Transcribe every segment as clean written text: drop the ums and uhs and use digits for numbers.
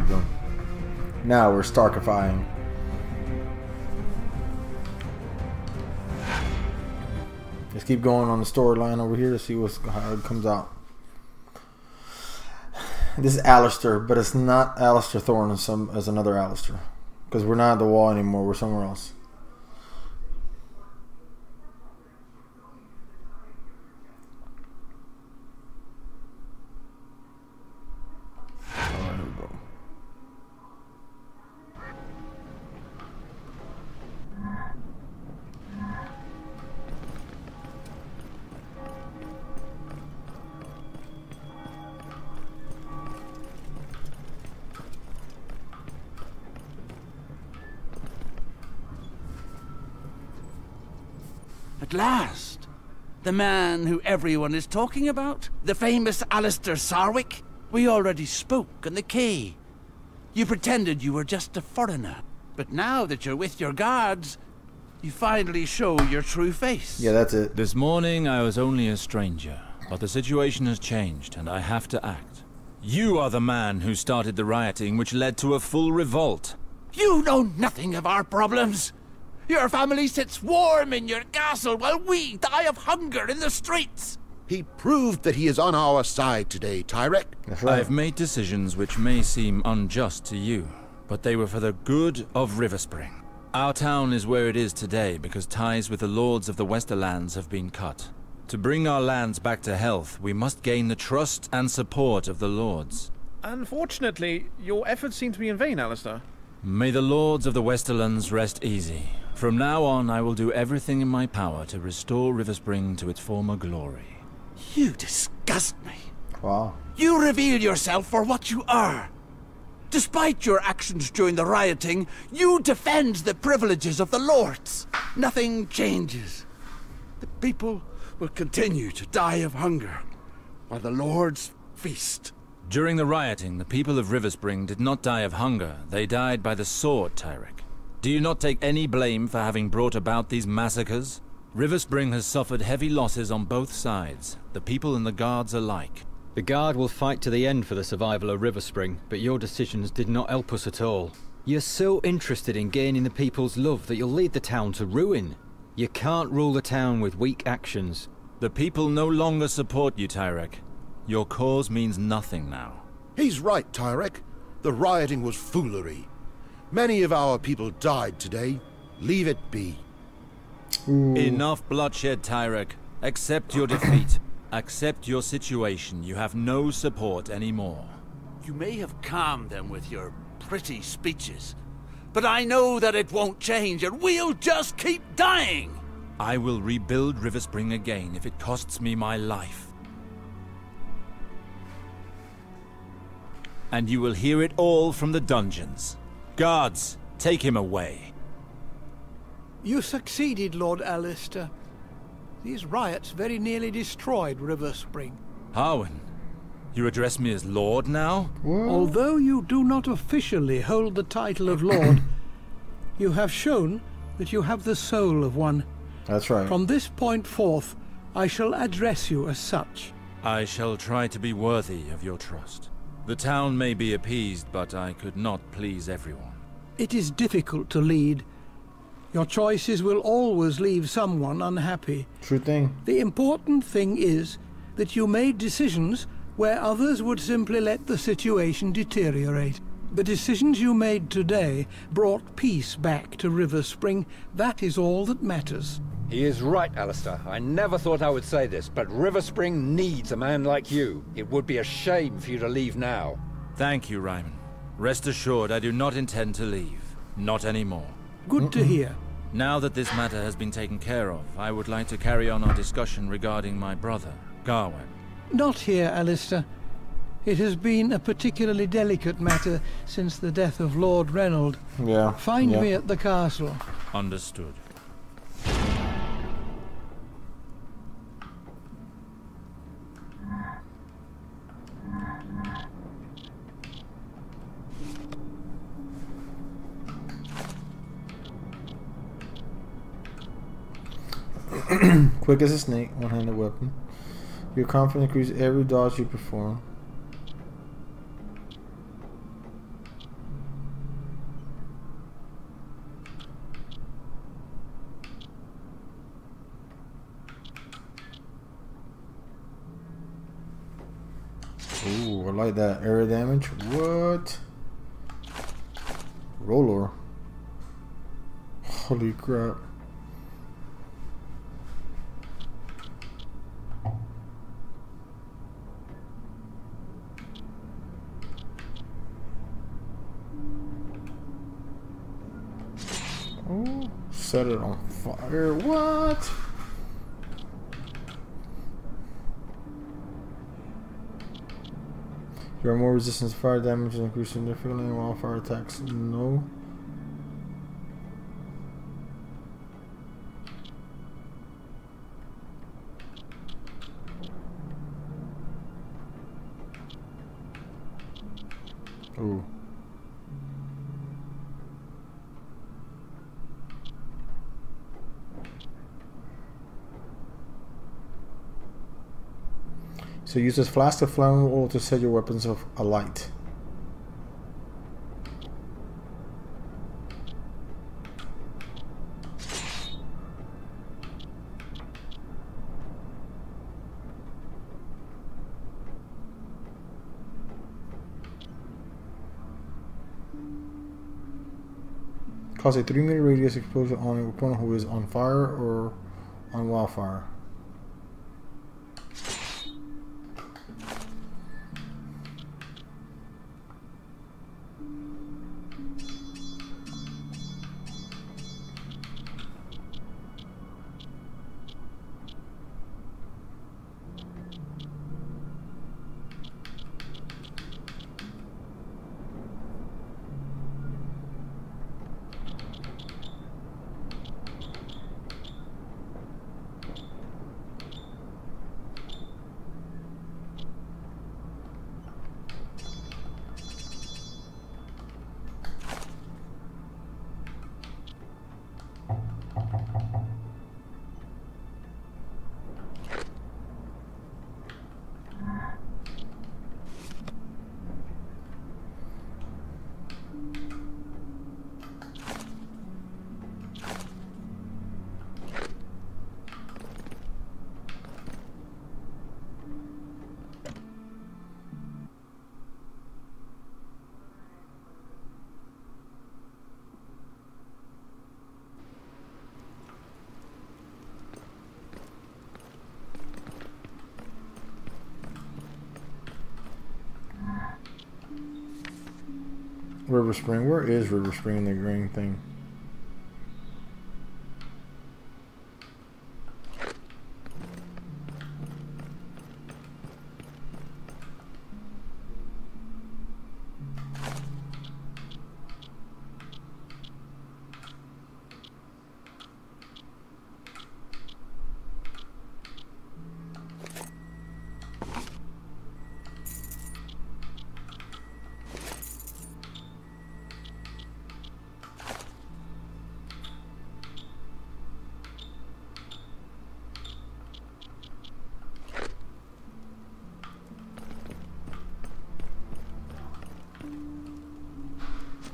we go. Now we're Starkifying. Let's keep going on the storyline over here to see how it comes out. This is Alistair, but it's not Alistair Thorne as another Alistair. Because we're not at the wall anymore, we're somewhere else. Alright, here we go. At last! The man who everyone is talking about? The famous Alistair Sarwick? We already spoke on the quay. You pretended you were just a foreigner. But now that you're with your guards, you finally show your true face. Yeah, that's it. This morning I was only a stranger, but the situation has changed and I have to act. You are the man who started the rioting which led to a full revolt. You know nothing of our problems! Your family sits warm in your castle while we die of hunger in the streets! He proved that he is on our side today, Tyrek. That's right. I've made decisions which may seem unjust to you, but they were for the good of Riverspring. Our town is where it is today because ties with the lords of the Westerlands have been cut. To bring our lands back to health, we must gain the trust and support of the lords. Unfortunately, your efforts seem to be in vain, Alistair. May the lords of the Westerlands rest easy. From now on, I will do everything in my power to restore Riverspring to its former glory. You disgust me. Wow. You reveal yourself for what you are. Despite your actions during the rioting, you defend the privileges of the lords. Nothing changes. The people will continue to die of hunger, while the lords feast. During the rioting, the people of Riverspring did not die of hunger. They died by the sword, Tyrek. Do you not take any blame for having brought about these massacres? Riverspring has suffered heavy losses on both sides, the people and the guards alike. The Guard will fight to the end for the survival of Riverspring, but your decisions did not help us at all. You're so interested in gaining the people's love that you'll lead the town to ruin. You can't rule the town with weak actions. The people no longer support you, Tyrek. Your cause means nothing now. He's right, Tyrek. The rioting was foolery. Many of our people died today. Leave it be. Ooh. Enough bloodshed, Tyrek. Accept your defeat. Accept your situation. You have no support anymore. You may have calmed them with your pretty speeches, but I know that it won't change and we'll just keep dying! I will rebuild Riverspring again if it costs me my life. And you will hear it all from the dungeons. Guards, take him away. You succeeded, Lord Alistair. These riots very nearly destroyed Riverspring. Harwin, you address me as Lord now? Although you do not officially hold the title of Lord, you have shown that you have the soul of one. That's right. From this point forth, I shall address you as such. I shall try to be worthy of your trust. The town may be appeased, but I could not please everyone. It is difficult to lead. Your choices will always leave someone unhappy. True thing. The important thing is that you made decisions where others would simply let the situation deteriorate. The decisions you made today brought peace back to Riverspring. That is all that matters. He is right, Alistair. I never thought I would say this, but Riverspring needs a man like you. It would be a shame for you to leave now. Thank you, Ryman. Rest assured, I do not intend to leave. Not anymore. Good to hear. Now that this matter has been taken care of, I would like to carry on our discussion regarding my brother, Gawain. Not here, Alistair. It has been a particularly delicate matter since the death of Lord Reynold. Yeah. Find me at the castle. Understood. Quick as a snake, one-handed weapon. Your confidence increases every dodge you perform. would like that. Area damage. What? Roller. Holy crap. Oh, set it on fire. What? You are more resistant to fire damage and increase significantly while fire attacks. No. Ooh. So use this flask of flammable oil to set your weapons alight. Cause a 3-meter radius explosion on an opponent who is on fire or on wildfire. River Spring. Where is River Spring, the green thing?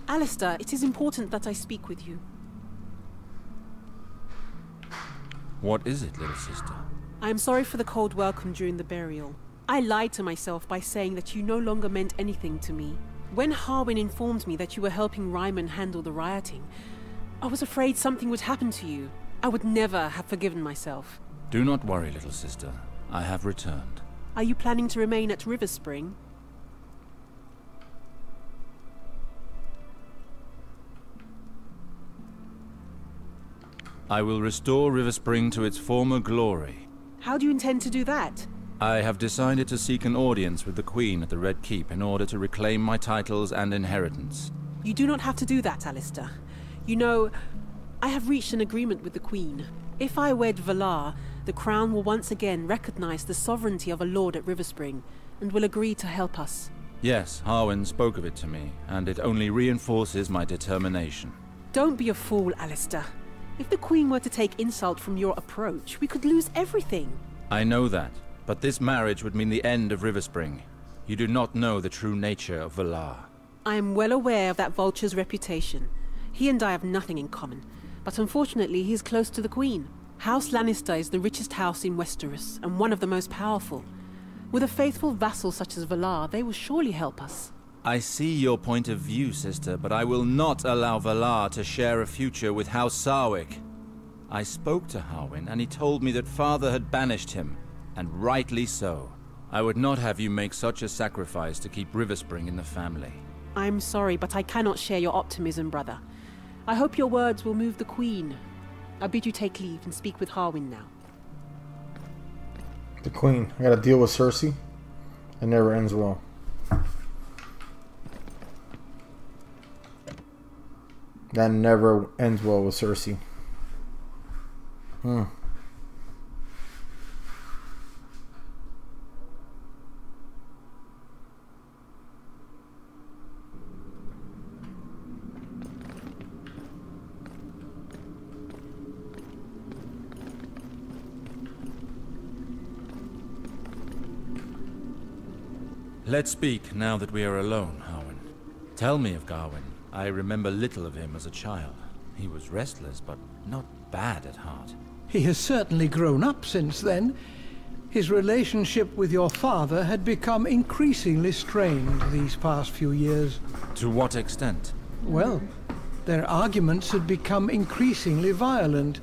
Alistair, it is important that I speak with you. What is it, little sister? I am sorry for the cold welcome during the burial. I lied to myself by saying that you no longer meant anything to me. When Harwin informed me that you were helping Ryman handle the rioting, I was afraid something would happen to you. I would never have forgiven myself. Do not worry, little sister. I have returned. Are you planning to remain at River Spring? I will restore River Spring to its former glory. How do you intend to do that? I have decided to seek an audience with the Queen at the Red Keep in order to reclaim my titles and inheritance. You do not have to do that, Alistair. You know, I have reached an agreement with the Queen. If I wed Valar, the Crown will once again recognize the sovereignty of a lord at River Spring, and will agree to help us. Yes, Harwin spoke of it to me, and it only reinforces my determination. Don't be a fool, Alistair. If the Queen were to take insult from your approach, we could lose everything. I know that, but this marriage would mean the end of River Spring. You do not know the true nature of Valar. I am well aware of that vulture's reputation. He and I have nothing in common, but unfortunately he is close to the Queen. House Lannister is the richest house in Westeros, and one of the most powerful. With a faithful vassal such as Valar, they will surely help us. I see your point of view, sister, but I will not allow Valar to share a future with House Sarwick. I spoke to Harwin, and he told me that father had banished him, and rightly so. I would not have you make such a sacrifice to keep Riverspring in the family. I'm sorry, but I cannot share your optimism, brother. I hope your words will move the Queen. I bid you take leave and speak with Harwin now. The Queen. I gotta deal with Cersei. It never ends well. That never ends well with Cersei. Let's speak now that we are alone, Harwin. Tell me of Garwin. I remember little of him as a child. He was restless, but not bad at heart. He has certainly grown up since then. His relationship with your father had become increasingly strained these past few years. To what extent? Well, their arguments had become increasingly violent.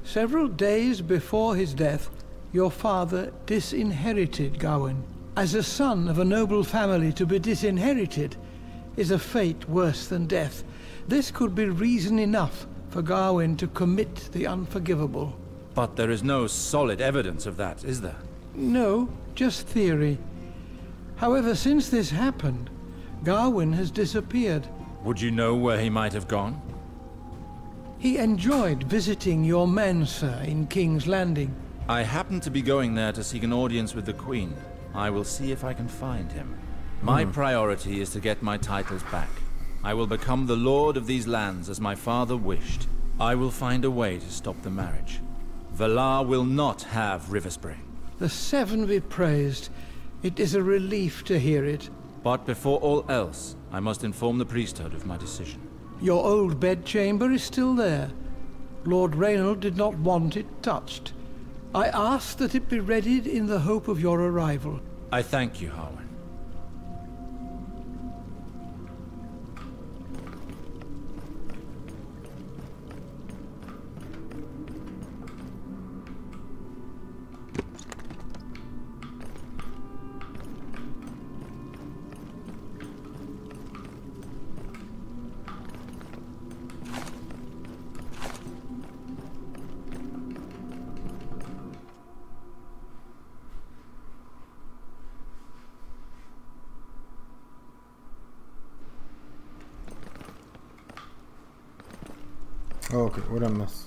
Several days before his death, your father disinherited Gawain. As a son of a noble family, to be disinherited is a fate worse than death. This could be reason enough for Gawain to commit the unforgivable. But there is no solid evidence of that, is there? No, just theory. However, since this happened, Gawain has disappeared. Would you know where he might have gone? He enjoyed visiting your men, sir, in King's Landing. I happen to be going there to seek an audience with the Queen. I will see if I can find him. My priority is to get my titles back. I will become the lord of these lands as my father wished. I will find a way to stop the marriage. Valar will not have Riverspring. The Seven be praised. It is a relief to hear it. But before all else, I must inform the priesthood of my decision. Your old bedchamber is still there. Lord Reynald did not want it touched. I asked that it be readied in the hope of your arrival. I thank you, Harwin. Okay, what did I miss?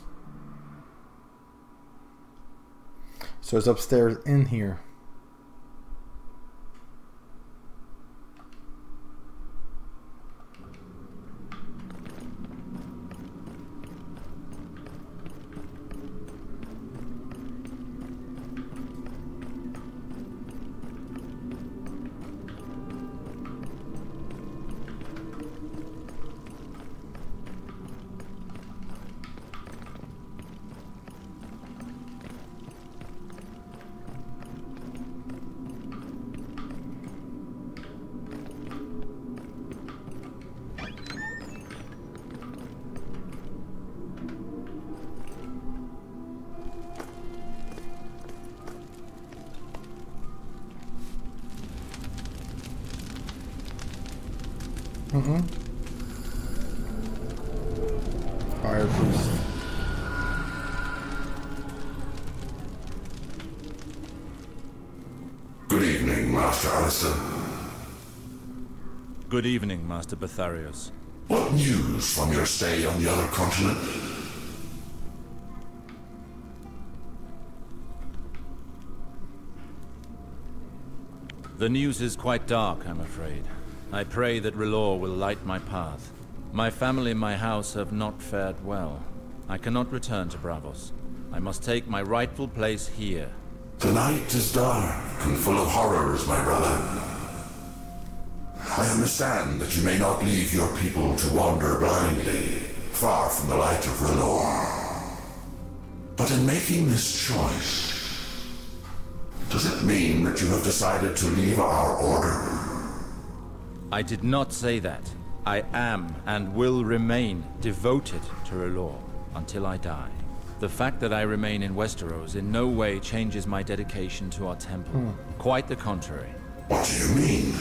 So it's upstairs in here. Fire priest. Good evening, Master Alistair. Good evening, Master Betharios. What news from your stay on the other continent? The news is quite dark, I'm afraid. I pray that R'hllor will light my path. My family and my house have not fared well. I cannot return to Braavos. I must take my rightful place here. The night is dark and full of horrors, my brother. I understand that you may not leave your people to wander blindly, far from the light of R'hllor. But in making this choice, does it mean that you have decided to leave our order? I did not say that. I am and will remain devoted to R'hllor until I die. The fact that I remain in Westeros in no way changes my dedication to our temple. Quite the contrary. What do you mean?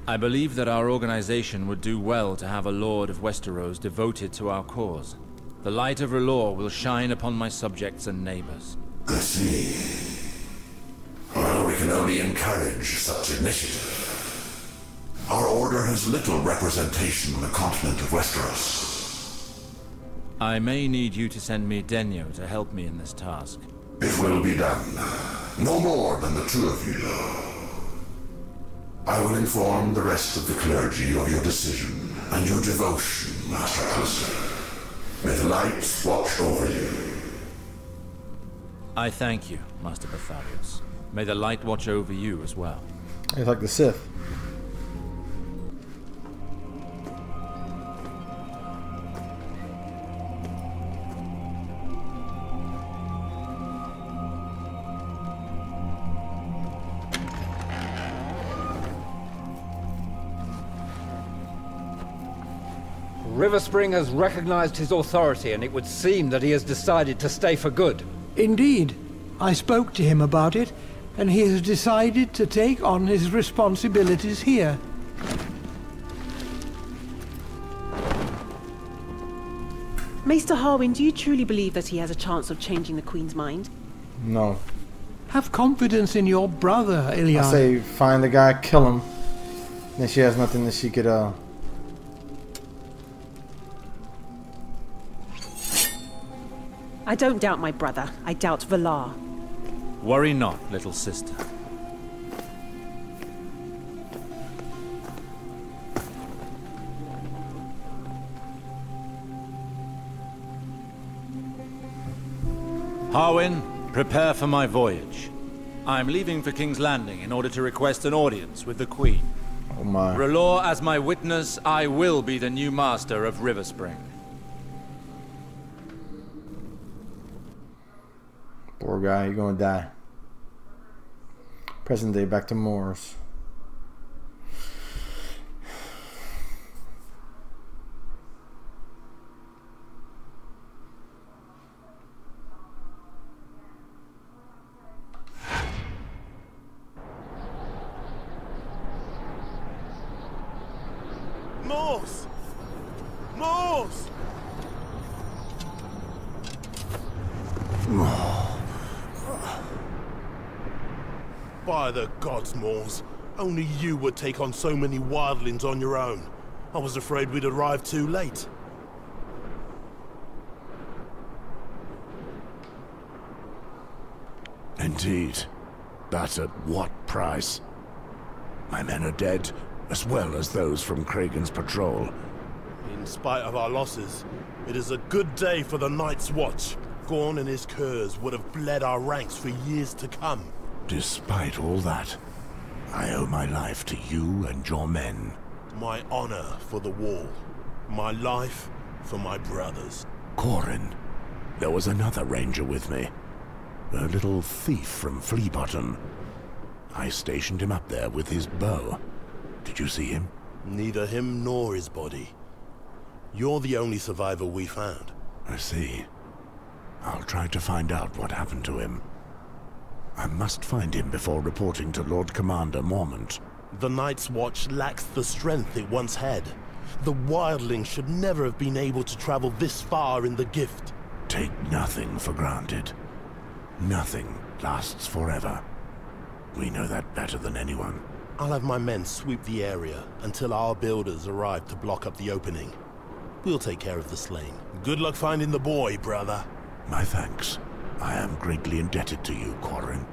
I believe that our organization would do well to have a Lord of Westeros devoted to our cause. The light of R'hllor will shine upon my subjects and neighbors. I see. Well, we can only encourage such initiative. Our order has little representation on the continent of Westeros. I may need you to send me Denyo to help me in this task. It will be done. No more than the two of you, though. I will inform the rest of the clergy of your decision and your devotion, Master Alistair. May the light watch over you. I thank you, Master Bartharius. May the light watch over you as well. It's like the Sith. Riverspring has recognized his authority, and it would seem that he has decided to stay for good. Indeed. I spoke to him about it, and he has decided to take on his responsibilities here. Maester Harwin, do you truly believe that he has a chance of changing the Queen's mind? No. Have confidence in your brother, Ilyana. I say find the guy, kill him. Then she has nothing that she could, I don't doubt my brother. I doubt Valar. Worry not, little sister. Harwin, prepare for my voyage. I am leaving for King's Landing in order to request an audience with the Queen. Oh my. R'hllor as my witness, I will be the new master of Riverspring. Poor guy, you're gonna die. Present day, back to Moors. Moors! Moors! By the gods, Moors. Only you would take on so many wildlings on your own. I was afraid we'd arrived too late. Indeed. But at what price? My men are dead, as well as those from Kragan's patrol. In spite of our losses, it is a good day for the Night's Watch. Gorn and his curs would have bled our ranks for years to come. Despite all that, I owe my life to you and your men. My honor for the wall. My life for my brothers. Corin. There was another ranger with me. A little thief from Fleabottom. I stationed him up there with his bow. Did you see him? Neither him nor his body. You're the only survivor we found. I see. I'll try to find out what happened to him. I must find him before reporting to Lord Commander Mormont. The Night's Watch lacks the strength it once had. The wildlings should never have been able to travel this far in the gift. Take nothing for granted. Nothing lasts forever. We know that better than anyone. I'll have my men sweep the area until our builders arrive to block up the opening. We'll take care of the slain. Good luck finding the boy, brother. My thanks. I am greatly indebted to you, Corin.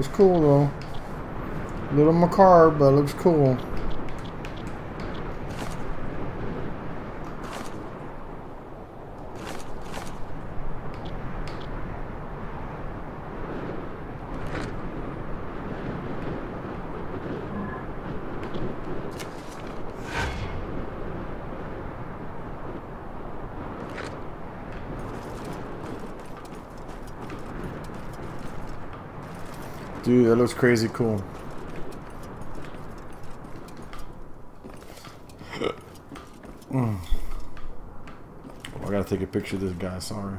Looks cool though. A little macabre, but it looks cool. Dude, that looks crazy cool. Oh, I gotta take a picture of this guy, sorry.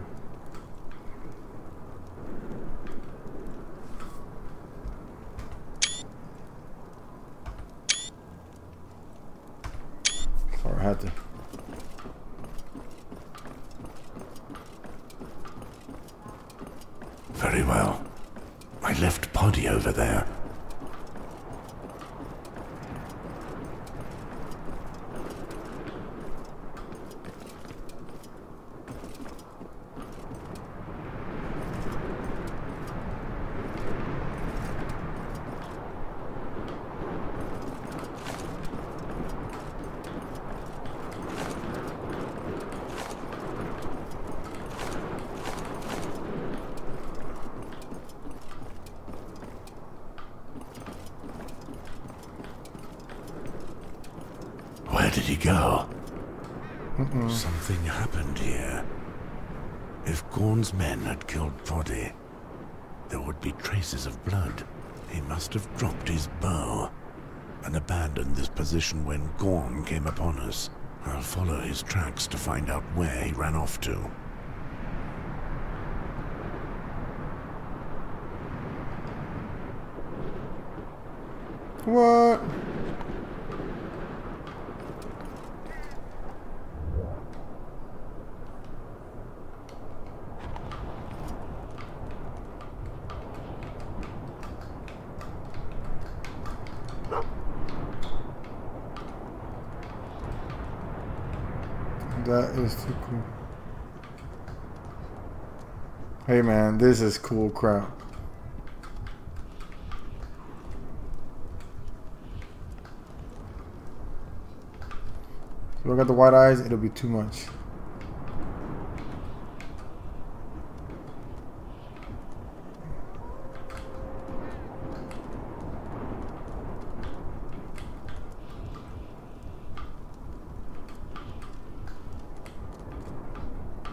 Sorry, I had to. Very well. I left Poddy over there. Where did he go? Something happened here. If Gorn's men had killed Poddy, there would be traces of blood. He must have dropped his bow and abandoned this position when Gorn came upon us. I'll follow his tracks to find out where he ran off to. What? That is too cool. Hey man, this is cool crap. If I got the white eyes, it'll be too much.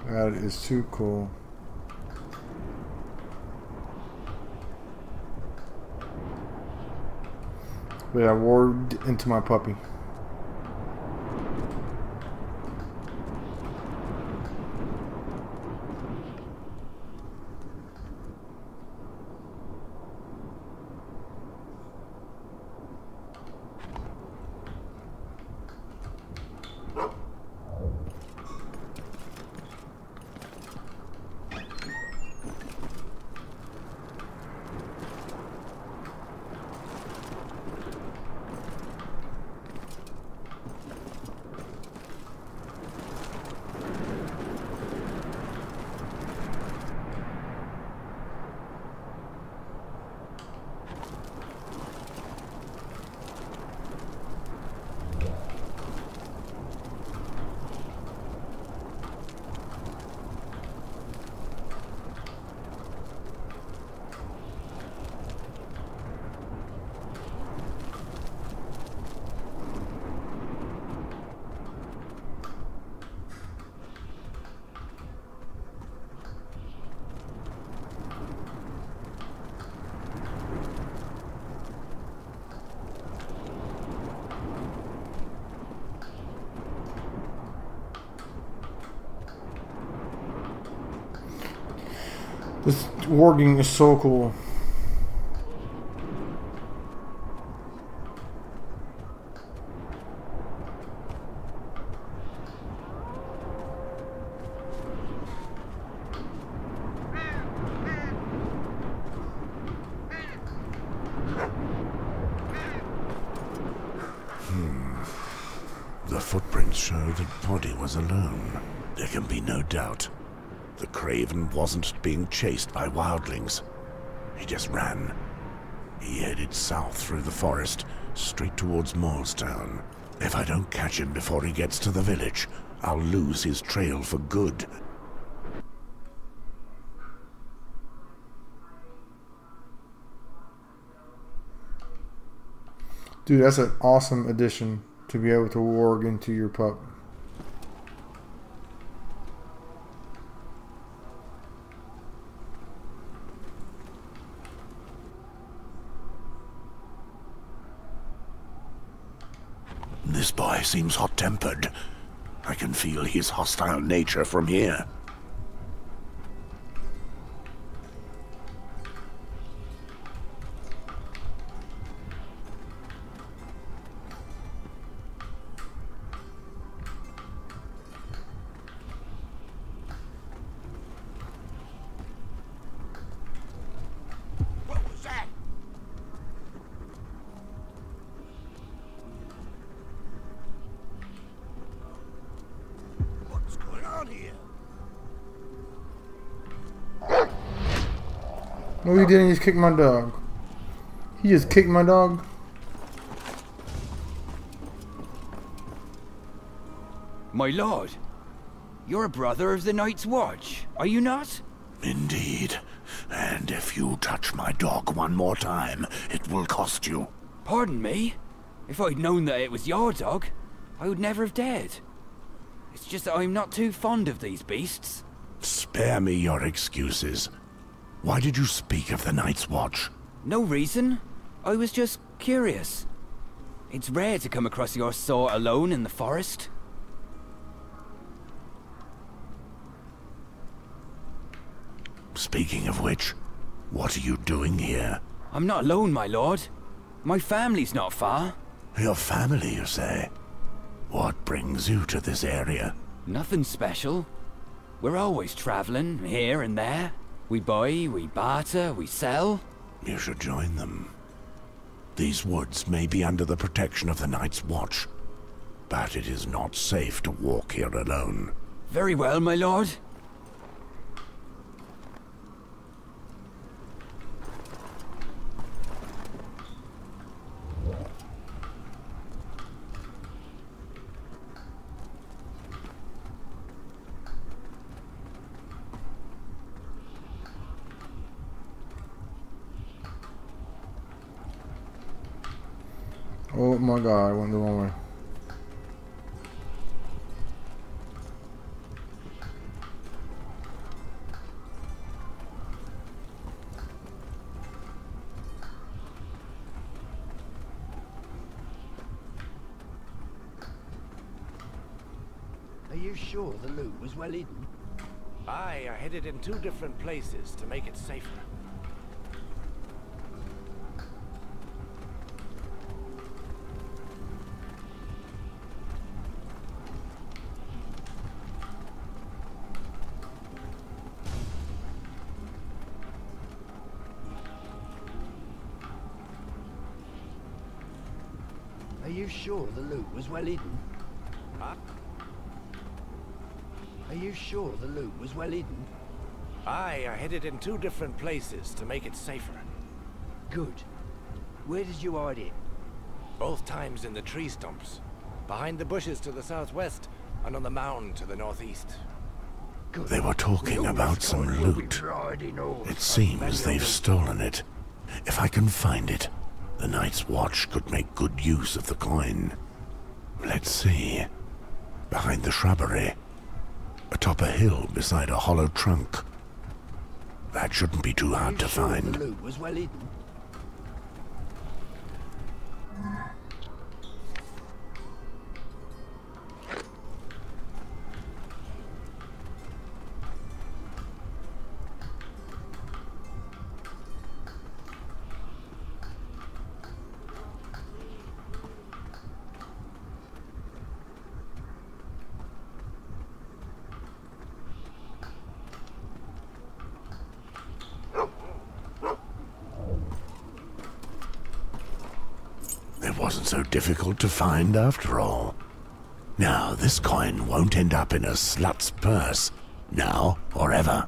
That is too cool. But I warped into my puppy. This warging is so cool. The footprints show that Poddy was alone. There can be no doubt. The Craven wasn't being chased by wildlings. He just ran. He headed south through the forest, straight towards Moorstown. If I don't catch him before he gets to the village, I'll lose his trail for good. Dude, that's an awesome addition to be able to warg into your pup. This boy seems hot-tempered. I can feel his hostile nature from here. No, he didn't. He just kicked my dog. He just kicked my dog. My lord, you're a brother of the Night's Watch, are you not? Indeed. And if you touch my dog one more time, it will cost you. Pardon me? If I'd known that it was your dog, I would never have dared. It's just that I'm not too fond of these beasts. Spare me your excuses. Why did you speak of the Night's Watch? No reason. I was just curious. It's rare to come across your sort alone in the forest. Speaking of which, what are you doing here? I'm not alone, my lord. My family's not far. Your family, you say? What brings you to this area? Nothing special. We're always traveling, here and there. We buy, we barter, we sell. You should join them. These woods may be under the protection of the Night's Watch, but it is not safe to walk here alone. Very well, my lord. Oh my god, I went the wrong way. Are you sure the loot was well hidden? Aye, I hid it in 2 different places to make it safer. Are you sure the loot was well hidden? Huh? Are you sure the loot was well hidden? Aye, I hid it in 2 different places to make it safer. Good. Where did you hide it? Both times in the tree stumps. Behind the bushes to the southwest, and on the mound to the northeast. Good. They were talking about some loot. It seems they've stolen it. If I can find it, the Night's Watch could make good use of the coin. Let's see. Behind the shrubbery. Atop a hill beside a hollow trunk. That shouldn't be too hard to find. The loot was well hidden. It wasn't so difficult to find after all. Now, this coin won't end up in a slut's purse, now or ever.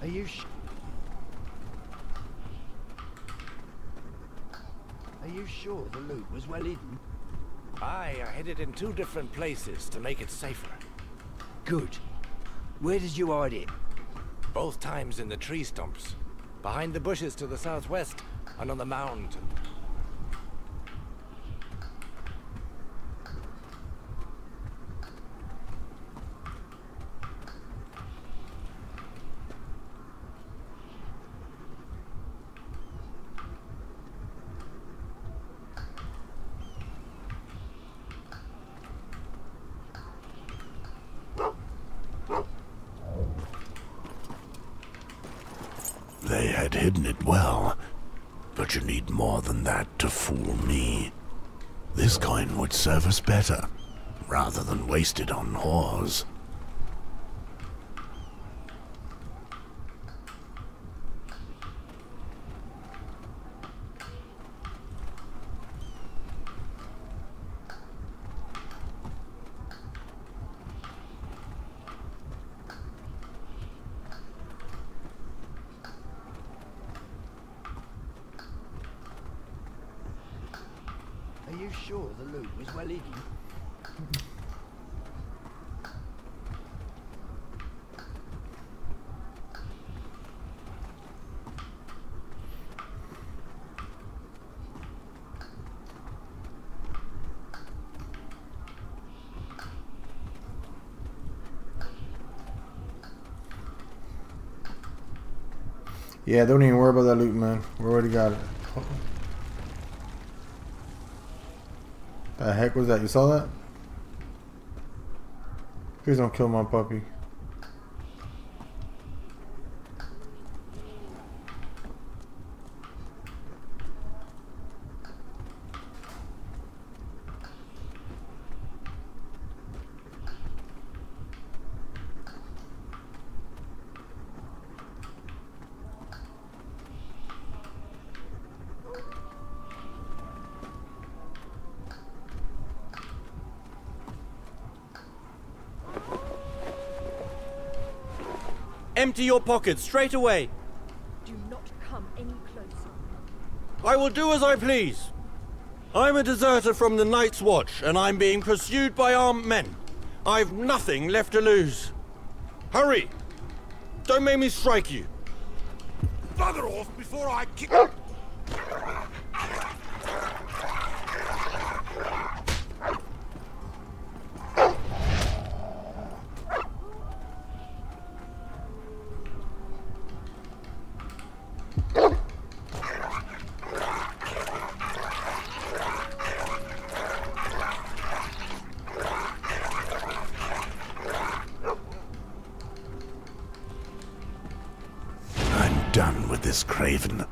Are you sure the loot was well hidden? Aye, I hid it in 2 different places to make it safer. Good. Where did you hide it? Both times in the tree stumps. Behind the bushes to the southwest, and on the mound. They had hidden it well, but you need more than that to fool me. This coin would serve us better, rather than waste it on whores. Are you sure the loot was well hidden? Yeah, don't even worry about that loot, man. We already got it. The heck was that? You saw that? Please don't kill my puppy. Empty your pockets straight away. Do not come any closer. I will do as I please. I'm a deserter from the Night's Watch, and I'm being pursued by armed men. I've nothing left to lose. Hurry! Don't make me strike you. Bugger off before I kick... Done with this craven.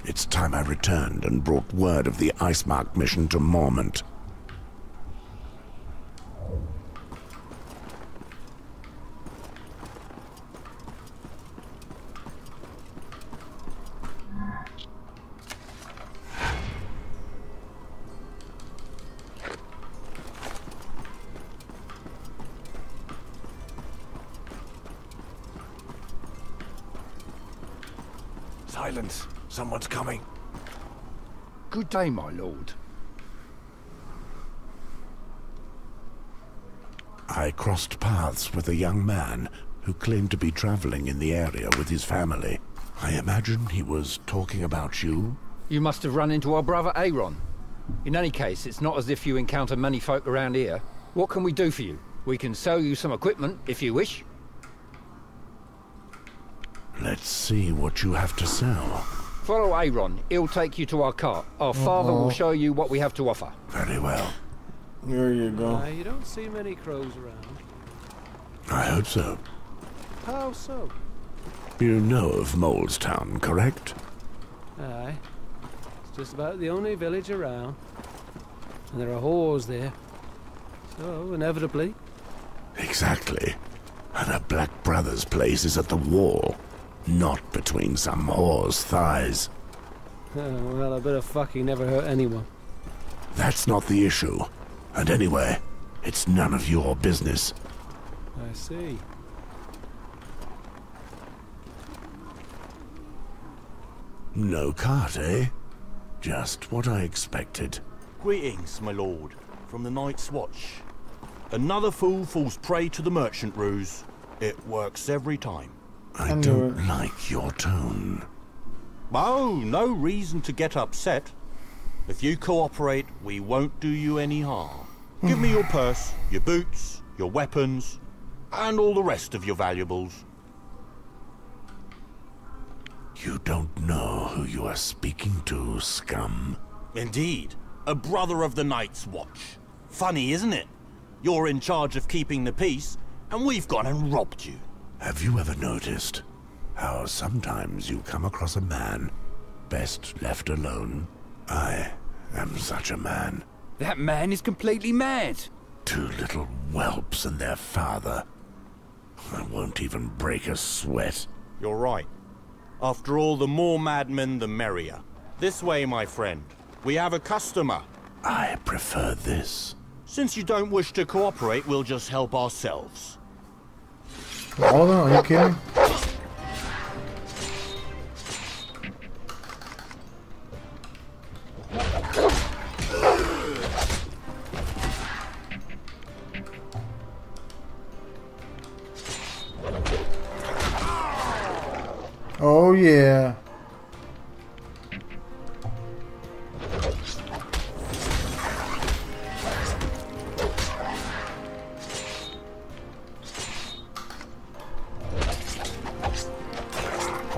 It's time I returned and brought word of the Icemark mission to Mormont. Silence. Someone's coming. Good day, my lord. I crossed paths with a young man who claimed to be traveling in the area with his family. I imagine he was talking about you? You must have run into our brother Aaron. In any case, it's not as if you encounter many folk around here. What can we do for you? We can sell you some equipment, if you wish. Let's see what you have to sell. Follow Aaron. He'll take you to our cart. Our father will show you what we have to offer. Very well. There you go. You don't see many crows around. I hope so. How so? You know of Molestown, correct? Aye. It's just about the only village around. And there are whores there. So, inevitably. Exactly. And a Black Brother's place is at the wall. Not between some whore's thighs. Oh, well, a bit of fucking never hurt anyone. That's not the issue. And anyway, it's none of your business. I see. No cart, eh? Just what I expected. Greetings, my lord, from the Night's Watch. Another fool falls prey to the merchant ruse. It works every time. I don't like your tone. Oh, no reason to get upset. If you cooperate, we won't do you any harm. Give me your purse, your boots, your weapons, and all the rest of your valuables. You don't know who you are speaking to, scum. Indeed. A brother of the Night's Watch. Funny, isn't it? You're in charge of keeping the peace, and we've gone and robbed you. Have you ever noticed how sometimes you come across a man best left alone? I am such a man. That man is completely mad. 2 little whelps and their father. I won't even break a sweat. You're right. After all, the more madmen, the merrier. This way, my friend. We have a customer. I prefer this. Since you don't wish to cooperate, we'll just help ourselves. All of them? Are you kidding? Oh yeah.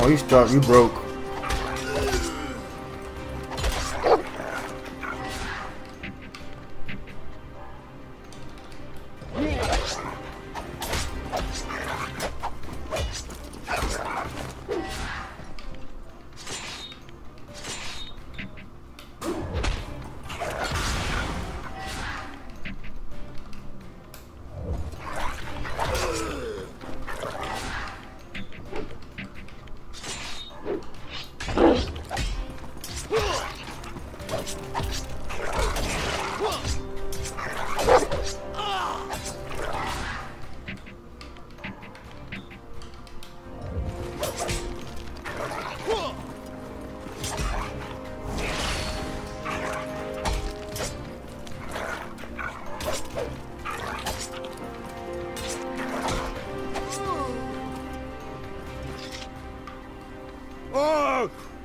Oh, you stopped. You broke.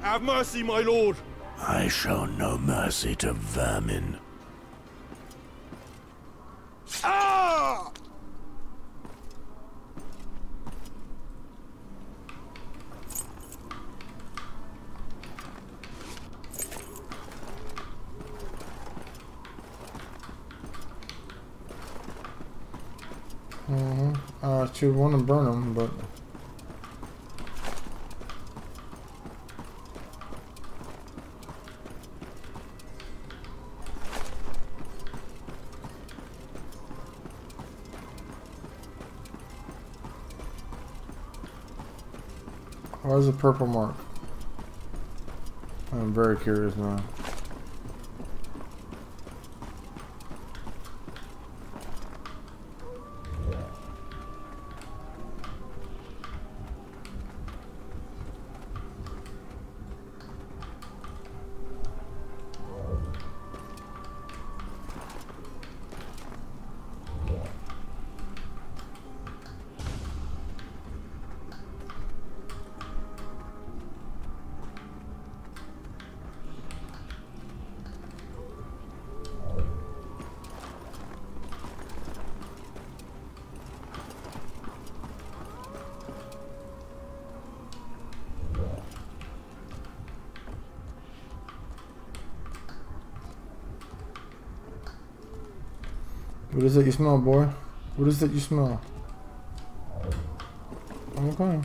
Have mercy, my lord! I show no mercy to vermin. Ah! I should want to burn them, but why is a purple mark? I'm very curious now. What is it you smell, boy? What is it you smell? Okay.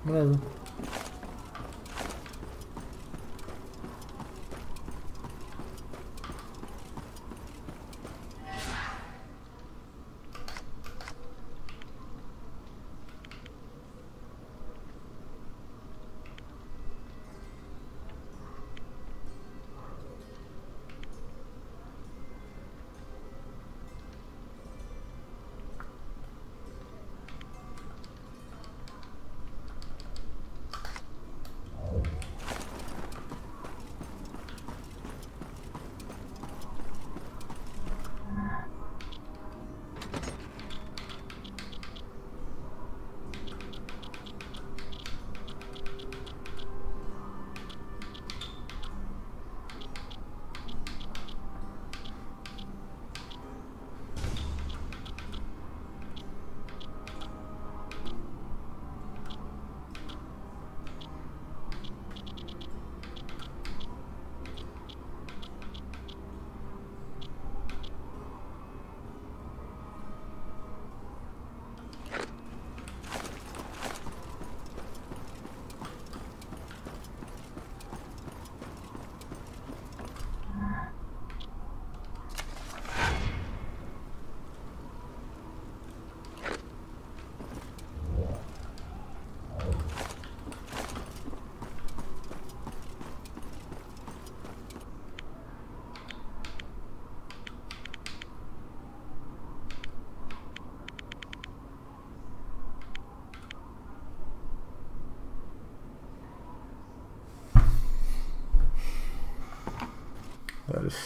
Whatever.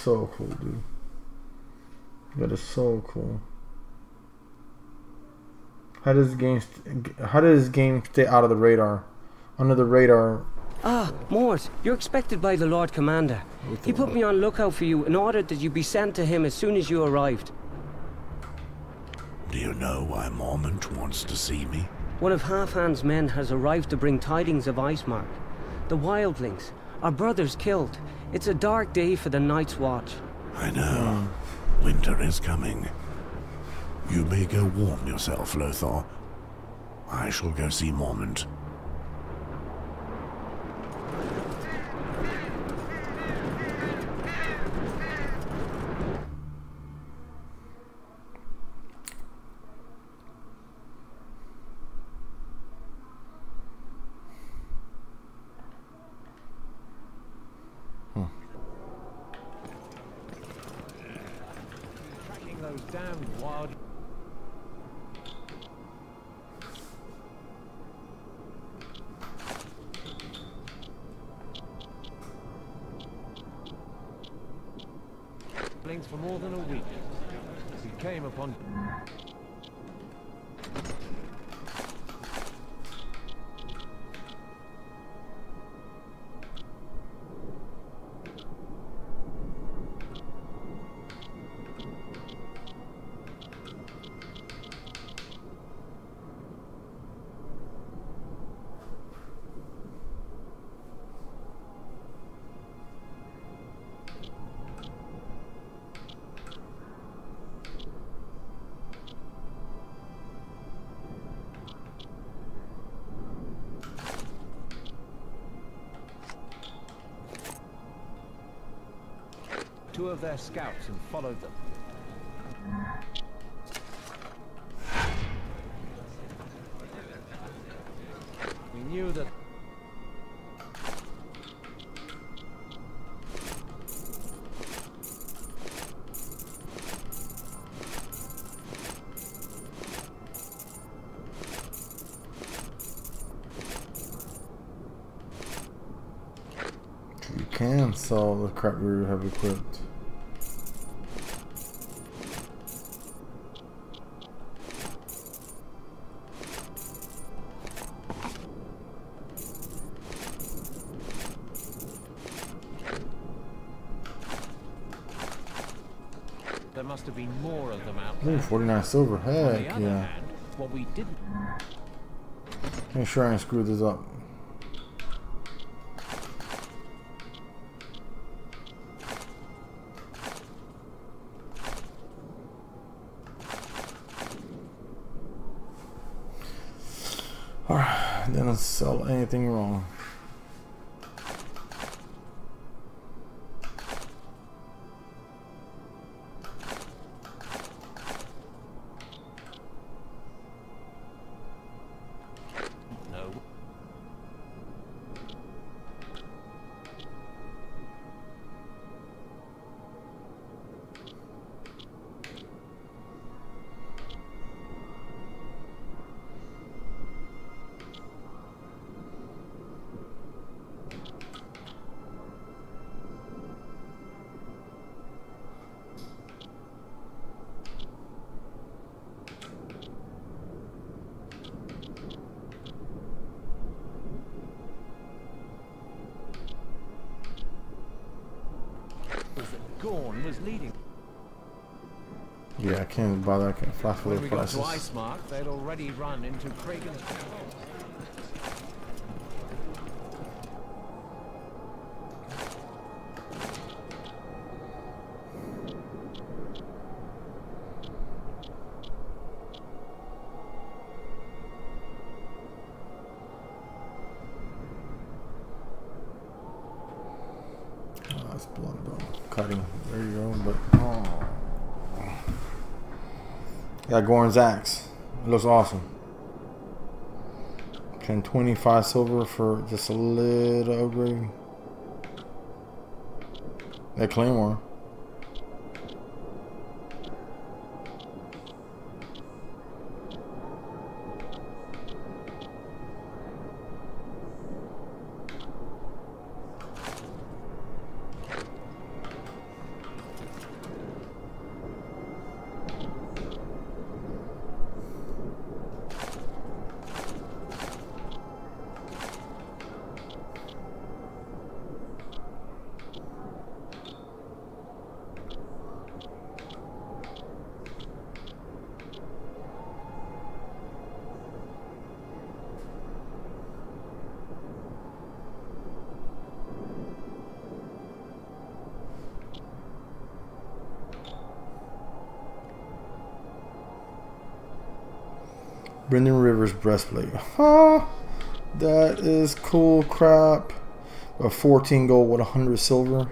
so cool, dude. That is so cool. How does this game stay out of the radar? Under the radar. Ah, Mort, you're expected by the Lord Commander. He put me on lookout for you and ordered that you be sent to him as soon as you arrived. Do you know why Mormont wants to see me? One of Halfhand's men has arrived to bring tidings of Icemark. The wildlings. Our brother's killed. It's a dark day for the Night's Watch. I know. Winter is coming. You may go warm yourself, Lothar. I shall go see Mormont. For more than a week, we came upon. Two of their scouts and followed them. We knew that. You can sell the crap we have equipped. There must have been more of them out Ooh, there. 49 silver. Heck yeah. Hand, what we didn't. Make sure I didn't screw this up. Alright, didn't sell anything wrong. Gorn was leading. Yeah, I can't bother. I can't flash for When the we got prices. to Icemark, they'd already run into Kragen's. That's blunt, bro. Cutting. There you go. But oh, got Gorn's axe. It looks awesome. 25 silver for just a little upgrade. That claymore. Brendan Rivers breastplate. Huh? That is cool crap. 14 gold with 100 silver.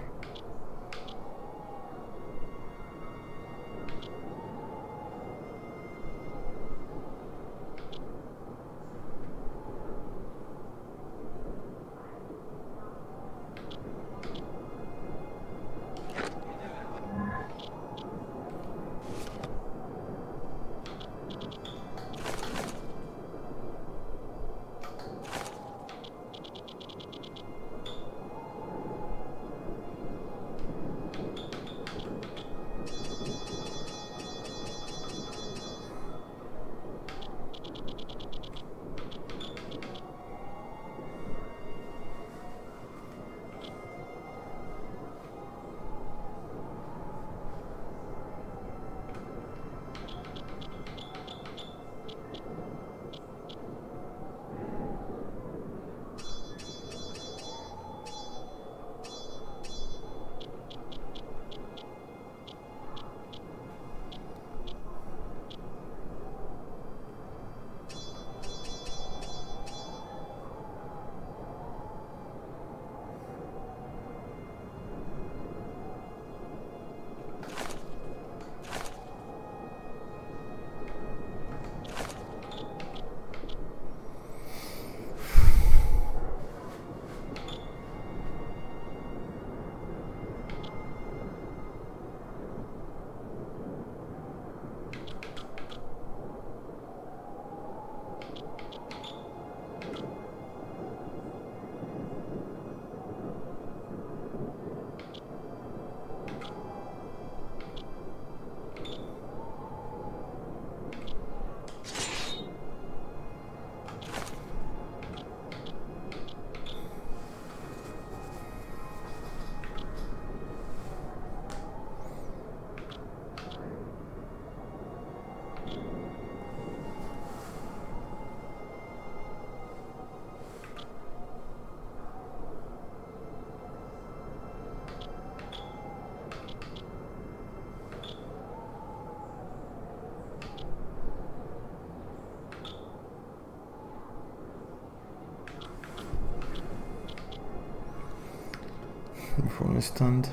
Before I'm stunned.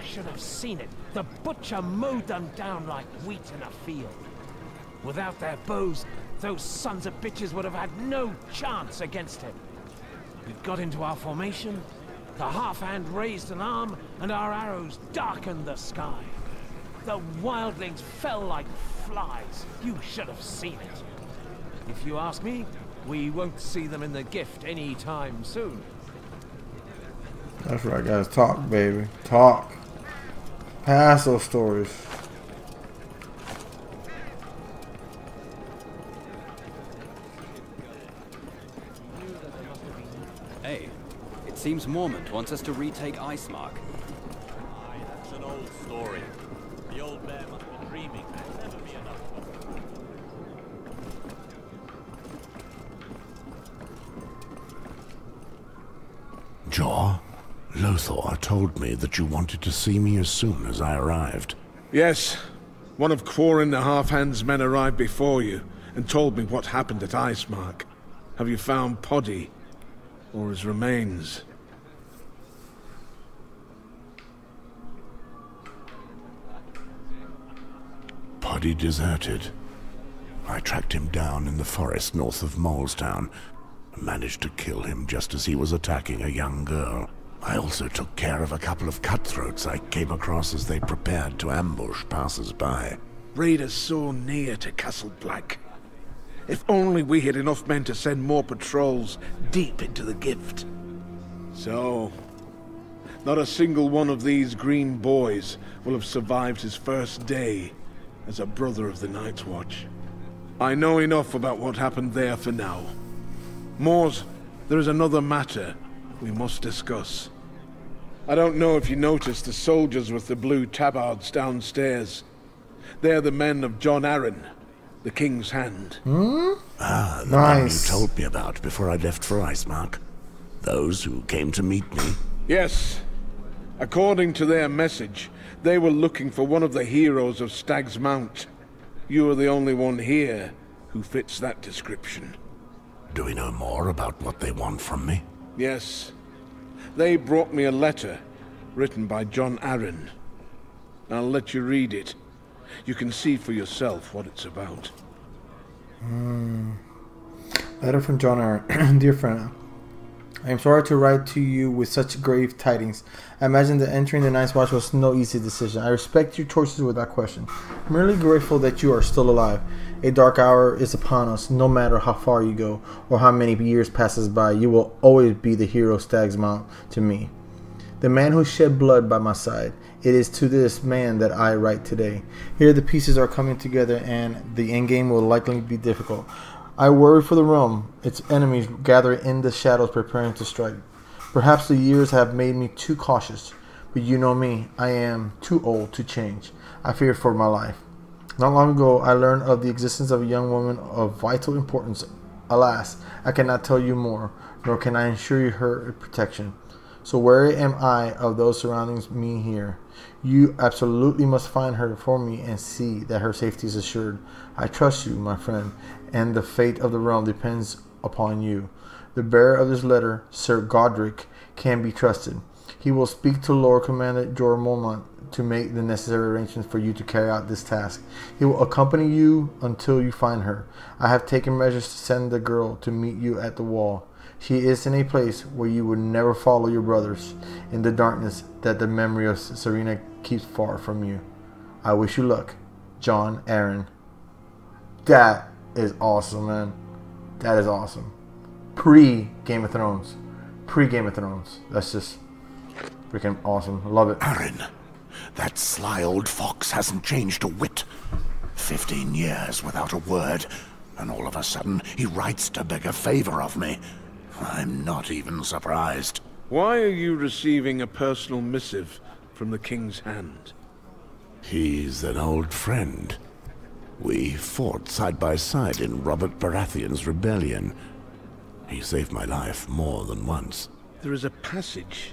Should have seen it. The butcher mowed them down like wheat in a field. Without their bows, those sons of bitches would have had no chance against him. We got into our formation, the half-hand raised an arm, and our arrows darkened the sky. The wildlings fell like flies. You should have seen it. If you ask me, we won't see them in the gift any time soon. That's right, guys. Talk, baby. Talk. Pass those stories. Hey, it seems Mormont wants us to retake Icemark. Aye, that's an old story. The old bear must be dreaming. There'll never be enough. Jeor, Lothar told me that you wanted to see me as soon as I arrived. Yes. One of Quarren the Half-Hand's men arrived before you and told me what happened at Icemark. Have you found Poddy? Or his remains? Poddy deserted. I tracked him down in the forest north of Molestown and managed to kill him just as he was attacking a young girl. I also took care of a couple of cutthroats I came across as they prepared to ambush passers-by. Raiders so near to Castle Black. If only we had enough men to send more patrols deep into the Gift. So, not a single one of these green boys will have survived his first day as a brother of the Night's Watch. I know enough about what happened there for now. Mors, there is another matter we must discuss. I don't know if you noticed the soldiers with the blue tabards downstairs. They're the men of Jon Arryn, the King's Hand. Ah, the man you told me about before I left for Icemark. Those who came to meet me. Yes. According to their message, they were looking for one of the heroes of Stag's Mount. You are the only one here who fits that description. Do we know more about what they want from me? Yes. They brought me a letter written by Jon Arryn. I'll let you read it. You can see for yourself what it's about. Letter from Jon Arryn. Dear friend, I am sorry to write to you with such grave tidings. I imagine that entering the Night's Watch was no easy decision. I respect your choices without question. I'm merely grateful that you are still alive. A dark hour is upon us. No matter how far you go or how many years passes by, you will always be the hero Stag's Mount to me. The man who shed blood by my side. It is to this man that I write today. Here the pieces are coming together and the endgame will likely be difficult. I worry for the realm. Its enemies gather in the shadows preparing to strike. Perhaps the years have made me too cautious, but you know me. I am too old to change. I fear for my life. Not long ago, I learned of the existence of a young woman of vital importance. Alas, I cannot tell you more, nor can I ensure you her protection. So where am I of those surrounding me here? You absolutely must find her for me and see that her safety is assured. I trust you, my friend, and the fate of the realm depends upon you. The bearer of this letter, Sir Godric, can be trusted. He will speak to Lord Commander Jeor Mormont to make the necessary arrangements for you to carry out this task. He will accompany you until you find her. I have taken measures to send the girl to meet you at the wall. She is in a place where you would never follow your brothers, in the darkness that the memory of Serena keeps far from you. I wish you luck. Jon Arryn. That is awesome, man. That is awesome. Pre-Game of Thrones. Pre-Game of Thrones. That's just freaking awesome. I love it. Arryn. That sly old fox hasn't changed a whit. 15 years without a word, and all of a sudden he writes to beg a favor of me. I'm not even surprised. Why are you receiving a personal missive from the King's Hand? He's an old friend. We fought side by side in Robert Baratheon's rebellion. He saved my life more than once. There is a passage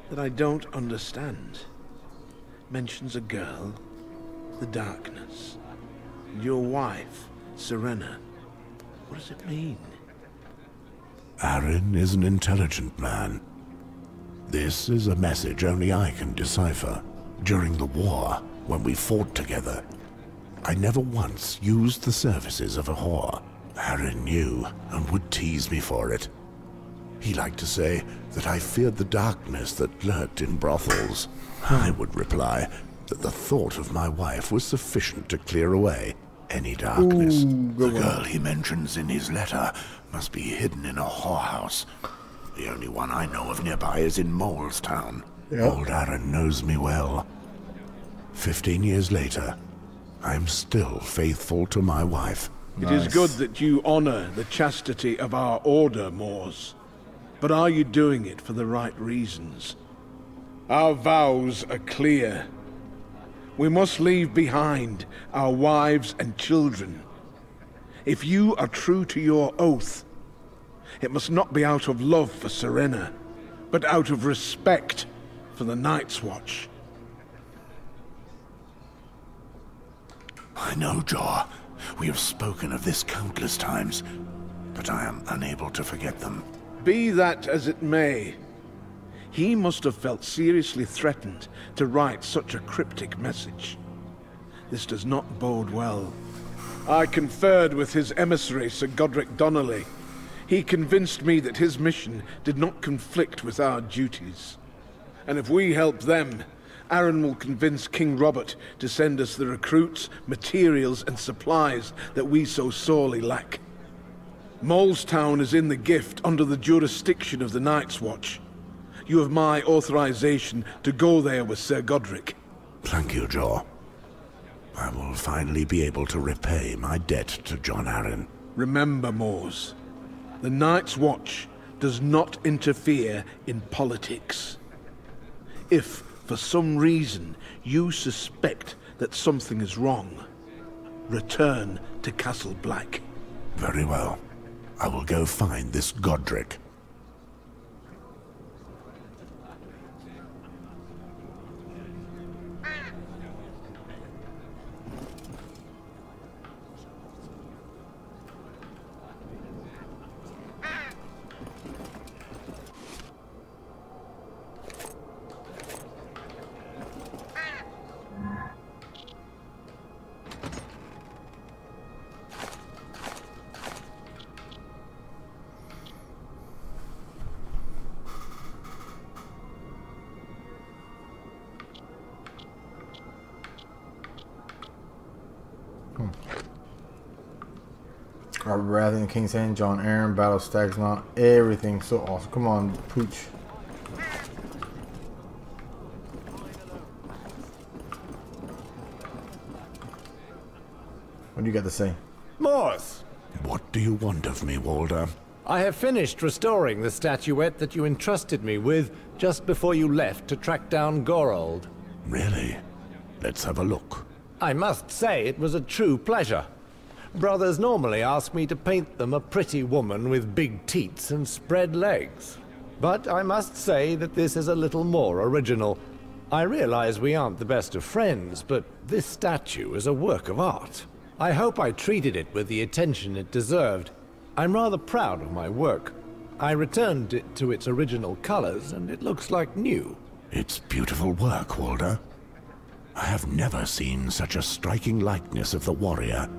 that I don't understand. Mentions a girl, the darkness, and your wife, Serena. What does it mean? Arryn is an intelligent man. This is a message only I can decipher. During the war, when we fought together, I never once used the services of a whore. Arryn knew and would tease me for it. He liked to say that I feared the darkness that lurked in brothels. I would reply that the thought of my wife was sufficient to clear away any darkness. The girl he mentions in his letter must be hidden in a whorehouse. The only one I know of nearby is in Molestown. Old Arryn knows me well. 15 years later, I'm still faithful to my wife. It is good that you honor the chastity of our order, Mors. But are you doing it for the right reasons? Our vows are clear. We must leave behind our wives and children. If you are true to your oath, it must not be out of love for Serena, but out of respect for the Night's Watch. I know, Jeor. We have spoken of this countless times, but I am unable to forget them. Be that as it may, he must have felt seriously threatened to write such a cryptic message. This does not bode well. I conferred with his emissary, Sir Godric Donnelly. He convinced me that his mission did not conflict with our duties. And if we help them, Aaron will convince King Robert to send us the recruits, materials, and supplies that we so sorely lack. Molestown is in the gift under the jurisdiction of the Night's Watch. You have my authorization to go there with Sir Godric. Thank you, Jeor. I will finally be able to repay my debt to John Arryn. Remember, Mors, the Night's Watch does not interfere in politics. If, for some reason, you suspect that something is wrong, return to Castle Black. Very well. I will go find this Godric. Robert Baratheon, the King's Hand, John Arryn, Battle Stag's Knot, everything so awesome. Come on, Pooch. What do you got to say? Mors! What do you want of me, Walder? I have finished restoring the statuette that you entrusted me with just before you left to track down Gorold. Really? Let's have a look. I must say it was a true pleasure. Brothers normally ask me to paint them a pretty woman with big teats and spread legs. But I must say that this is a little more original. I realize we aren't the best of friends, but this statue is a work of art. I hope I treated it with the attention it deserved. I'm rather proud of my work. I returned it to its original colors, and it looks like new. It's beautiful work, Walder. I have never seen such a striking likeness of the warrior.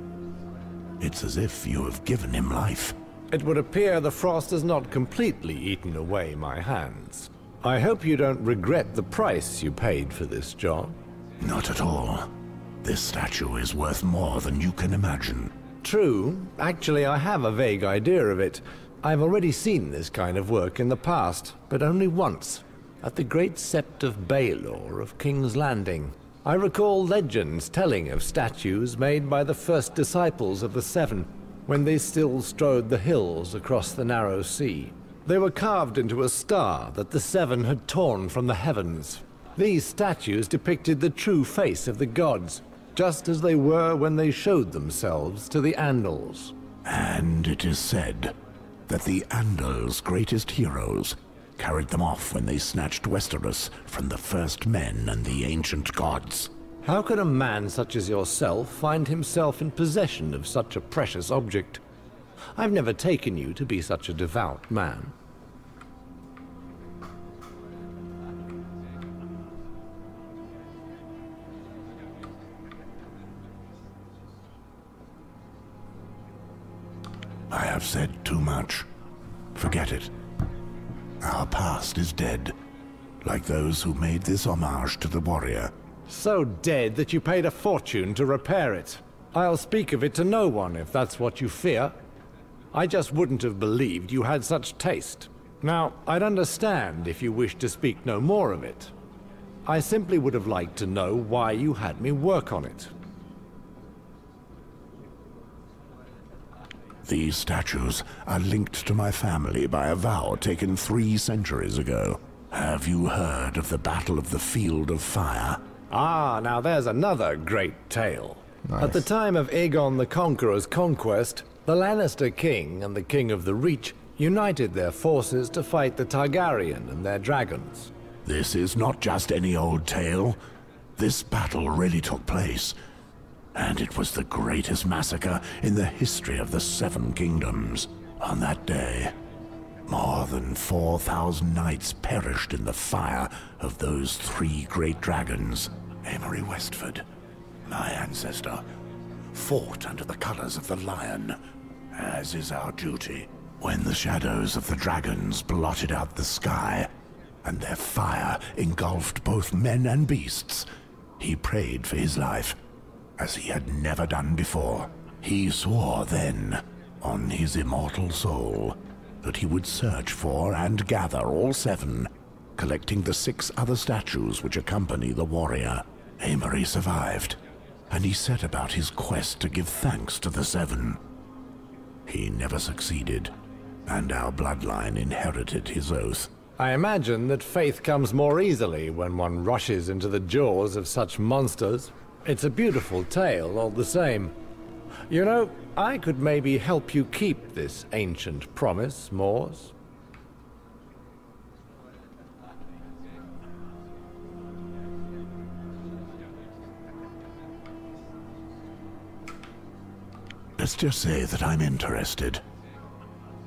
It's as if you have given him life. It would appear the frost has not completely eaten away my hands. I hope you don't regret the price you paid for this, John. Not at all. This statue is worth more than you can imagine. True. Actually, I have a vague idea of it. I've already seen this kind of work in the past, but only once, at the Great Sept of Baelor of King's Landing. I recall legends telling of statues made by the first disciples of the Seven, when they still strode the hills across the narrow sea. They were carved into a star that the Seven had torn from the heavens. These statues depicted the true face of the gods, just as they were when they showed themselves to the Andals. And it is said that the Andals' greatest heroes carried them off when they snatched Westeros from the first men and the ancient gods. How can a man such as yourself find himself in possession of such a precious object? I've never taken you to be such a devout man. I have said too much. Forget it. Our past is dead, like those who made this homage to the warrior. So dead that you paid a fortune to repair it. I'll speak of it to no one if that's what you fear. I just wouldn't have believed you had such taste. Now, I'd understand if you wished to speak no more of it. I simply would have liked to know why you had me work on it. These statues are linked to my family by a vow taken 3 centuries ago. Have you heard of the Battle of the Field of Fire? Ah, now there's another great tale. Nice. At the time of Aegon the Conqueror's conquest, the Lannister king and the King of the Reach united their forces to fight the Targaryen and their dragons. This is not just any old tale. This battle really took place, and it was the greatest massacre in the history of the 7 kingdoms. On that day, more than 4,000 knights perished in the fire of those 3 great dragons. Amory Westford, my ancestor, fought under the colors of the lion, as is our duty. When the shadows of the dragons blotted out the sky, and their fire engulfed both men and beasts, he prayed for his life, as he had never done before. He swore then, on his immortal soul, that he would search for and gather all 7, collecting the 6 other statues which accompany the warrior. Amory survived, and he set about his quest to give thanks to the 7. He never succeeded, and our bloodline inherited his oath. I imagine that faith comes more easily when one rushes into the jaws of such monsters. It's a beautiful tale all the same. You know, I could maybe help you keep this ancient promise, Mors. Let's just say that I'm interested.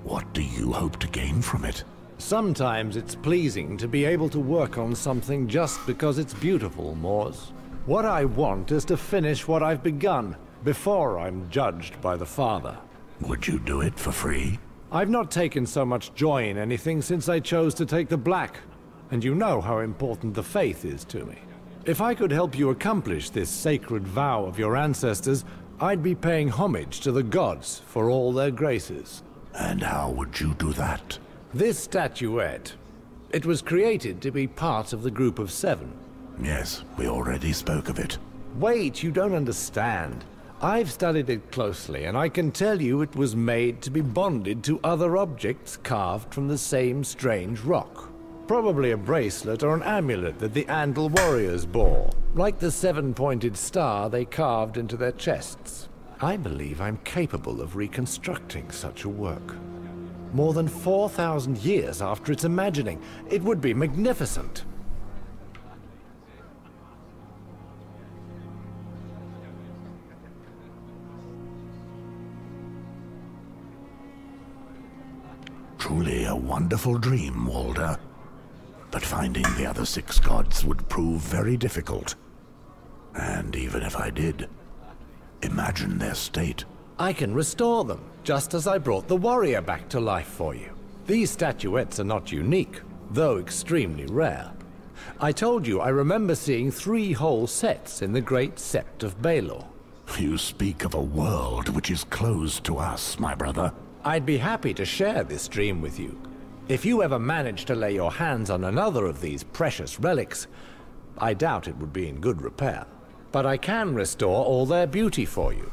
What do you hope to gain from it? Sometimes it's pleasing to be able to work on something just because it's beautiful, Mors. What I want is to finish what I've begun, before I'm judged by the Father. Would you do it for free? I've not taken so much joy in anything since I chose to take the Black, and you know how important the faith is to me. If I could help you accomplish this sacred vow of your ancestors, I'd be paying homage to the gods for all their graces. And how would you do that? This statuette, it was created to be part of the group of 7. Yes, we already spoke of it. Wait, you don't understand. I've studied it closely, and I can tell you it was made to be bonded to other objects carved from the same strange rock. Probably a bracelet or an amulet that the Andal warriors bore, like the 7-pointed star they carved into their chests. I believe I'm capable of reconstructing such a work. More than 4,000 years after its imagining, it would be magnificent. Truly a wonderful dream, Walder. But finding the other 6 gods would prove very difficult. And even if I did, imagine their state. I can restore them, just as I brought the warrior back to life for you. These statuettes are not unique, though extremely rare. I told you I remember seeing 3 whole sets in the Great Sept of Baelor. You speak of a world which is closed to us, my brother. I'd be happy to share this dream with you. If you ever manage to lay your hands on another of these precious relics, I doubt it would be in good repair. But I can restore all their beauty for you.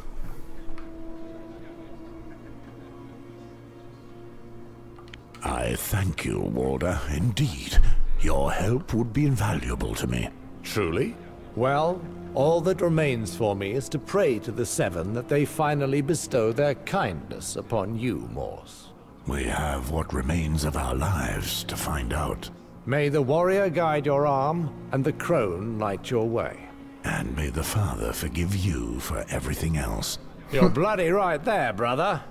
I thank you, Walder. Indeed, your help would be invaluable to me. Truly? Well, all that remains for me is to pray to the 7 that they finally bestow their kindness upon you, Mors. We have what remains of our lives to find out. May the warrior guide your arm, and the crone light your way. And may the Father forgive you for everything else. You're bloody right there, brother.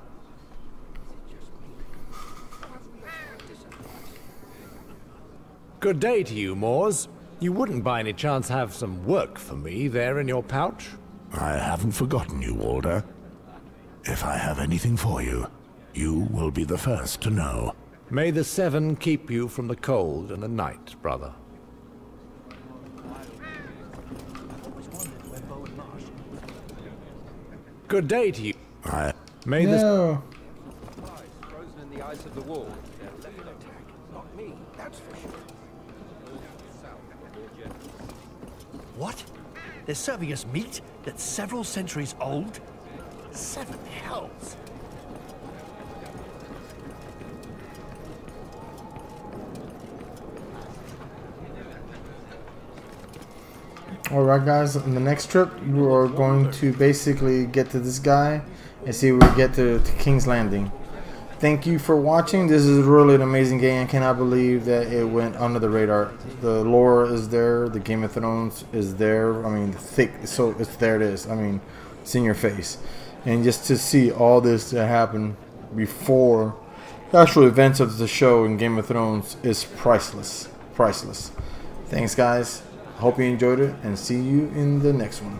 Good day to you, Mors. You wouldn't by any chance have some work for me there in your pouch? I haven't forgotten you, Walder. If I have anything for you, you will be the first to know. May the 7 keep you from the cold and the night, brother. Good day to you. May no. Frozen in the ice of the wall. They're left attack. Not me, that's for sure. What? They're serving us meat that's several centuries old? 7 hells. Alright guys, on the next trip you are going to basically get to this guy and see if we get to King's Landing. Thank you for watching. This is really an amazing game. I cannot believe that it went under the radar. The lore is there, the Game of Thrones is there. I mean, thick, so it's there it is. I mean, it's in your face. And just to see all this that happened before the actual events of the show in Game of Thrones is priceless. Priceless. Thanks guys. Hope you enjoyed it and see you in the next one.